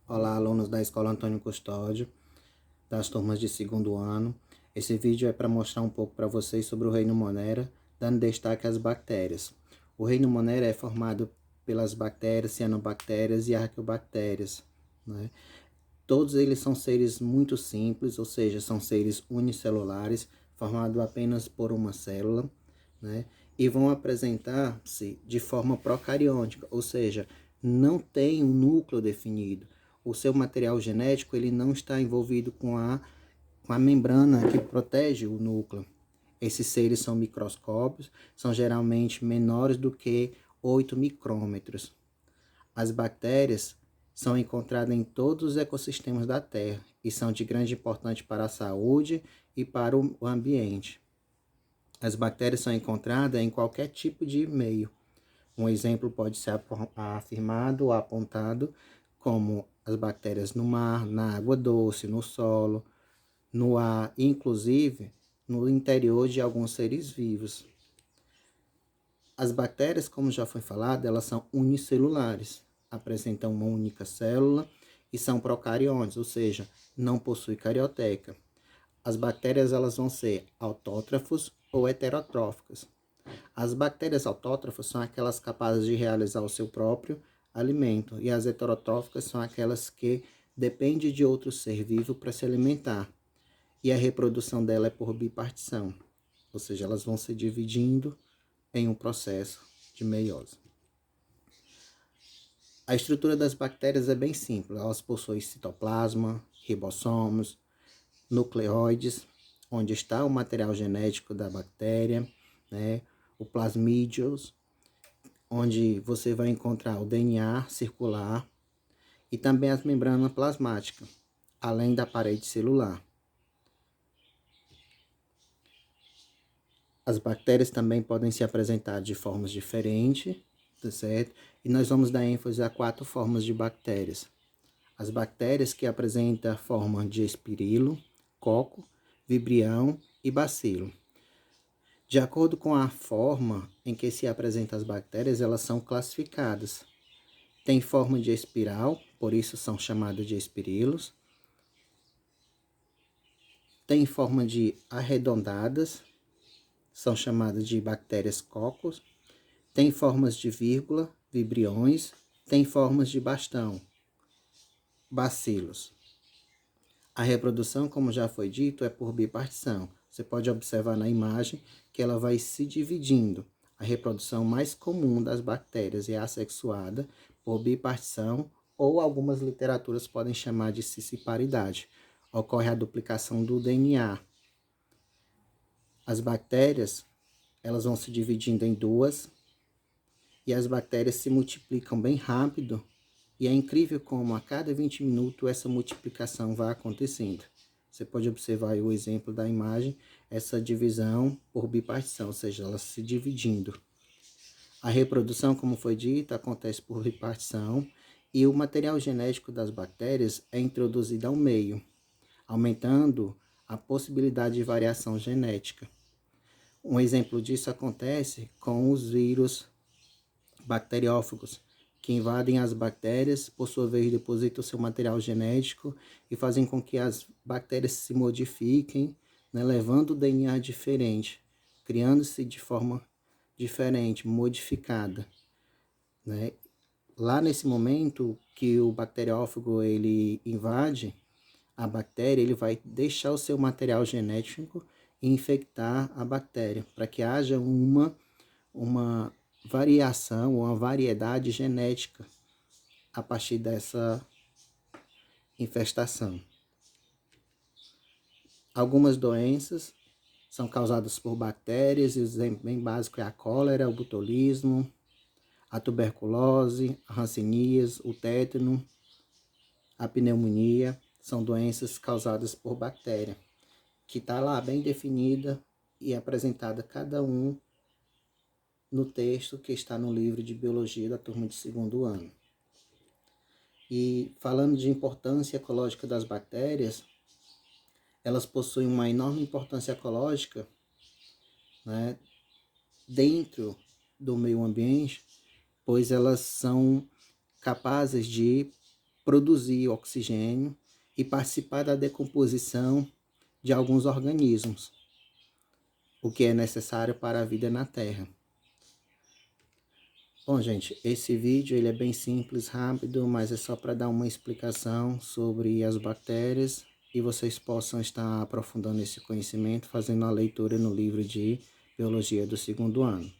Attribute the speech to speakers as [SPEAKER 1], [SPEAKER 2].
[SPEAKER 1] Olá, alunos da Escola Antônio Custódio, das turmas de segundo ano. Esse vídeo é para mostrar um pouco para vocês sobre o reino Monera, dando destaque às bactérias. O reino Monera é formado pelas bactérias, cianobactérias e arqueobactérias, né? Todos eles são seres muito simples, ou seja, são seres unicelulares, formados apenas por uma célula, né? E vão apresentar-se de forma procariôtica, ou seja, não tem um núcleo definido. O seu material genético ele não está envolvido com a membrana que protege o núcleo. Esses seres são microscópios, são geralmente menores do que 8 micrômetros. As bactérias são encontradas em todos os ecossistemas da Terra e são de grande importância para a saúde e para o ambiente. As bactérias são encontradas em qualquer tipo de meio. Um exemplo pode ser afirmado ou apontado como as bactérias no mar, na água doce, no solo, no ar, inclusive no interior de alguns seres vivos. As bactérias, como já foi falado, elas são unicelulares, apresentam uma única célula e são procariontes, ou seja, não possuem carioteca. As bactérias elas vão ser autótrafos ou heterotróficas. As bactérias autótrafas são aquelas capazes de realizar o seu próprio alimento, e as heterotróficas são aquelas que dependem de outro ser vivo para se alimentar. E a reprodução dela é por bipartição, ou seja, elas vão se dividindo em um processo de meiose. A estrutura das bactérias é bem simples, elas possuem citoplasma, ribossomos, nucleóides, onde está o material genético da bactéria, né? O plasmídios, onde você vai encontrar o DNA circular e também as membranas plasmáticas, além da parede celular. As bactérias também podem se apresentar de formas diferentes, tá certo? E nós vamos dar ênfase a 4 formas de bactérias. As bactérias que apresentam a forma de espirilo, coco, vibrião e bacilo. De acordo com a forma em que se apresentam as bactérias, elas são classificadas. Tem forma de espiral, por isso são chamadas de espirilos. Tem forma de arredondadas, são chamadas de bactérias cocos. Tem formas de vírgula, vibriões. Tem formas de bastão, bacilos. A reprodução, como já foi dito, é por bipartição. Você pode observar na imagem que ela vai se dividindo. A reprodução mais comum das bactérias é assexuada por bipartição, ou algumas literaturas podem chamar de cisparidade. Ocorre a duplicação do DNA. As bactérias, elas vão se dividindo em duas, e as bactérias se multiplicam bem rápido, e é incrível como a cada 20 minutos essa multiplicação vai acontecendo. Você pode observar aí o exemplo da imagem, essa divisão por bipartição, ou seja, elas se dividindo. A reprodução, como foi dito, acontece por bipartição, e o material genético das bactérias é introduzido ao meio, aumentando a possibilidade de variação genética. Um exemplo disso acontece com os vírus bacteriófagos, que invadem as bactérias, por sua vez depositam seu material genético e fazem com que as bactérias se modifiquem, né, levando o DNA diferente, criando-se de forma diferente, modificada, né? Lá nesse momento que o bacteriófago ele invade a bactéria, ele vai deixar o seu material genético e infectar a bactéria, para que haja uma variação, uma variedade genética a partir dessa infestação. Algumas doenças são causadas por bactérias, e o exemplo bem básico é a cólera, o botulismo, a tuberculose, a hanseníase, o tétano, a pneumonia. São doenças causadas por bactéria, que está lá bem definida e apresentada cada um no texto que está no livro de Biologia da turma de segundo ano. E falando de importância ecológica das bactérias, elas possuem uma enorme importância ecológica, né, dentro do meio ambiente, pois elas são capazes de produzir oxigênio e participar da decomposição de alguns organismos, o que é necessário para a vida na Terra. Bom, gente, esse vídeo ele é bem simples, rápido, mas é só para dar uma explicação sobre as bactérias e vocês possam estar aprofundando esse conhecimento, fazendo a leitura no livro de Biologia do 2º ano.